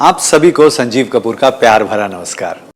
आप सभी को संजीव कपूर का प्यार भरा नमस्कार।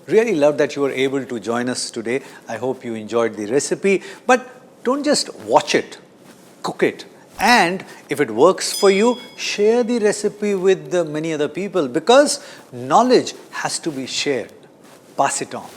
Really love that you were able to join us today. I hope you enjoyed the recipe. But don't just watch it, cook it. And if it works for you, share the recipe with many other people because knowledge has to be shared. Pass it on.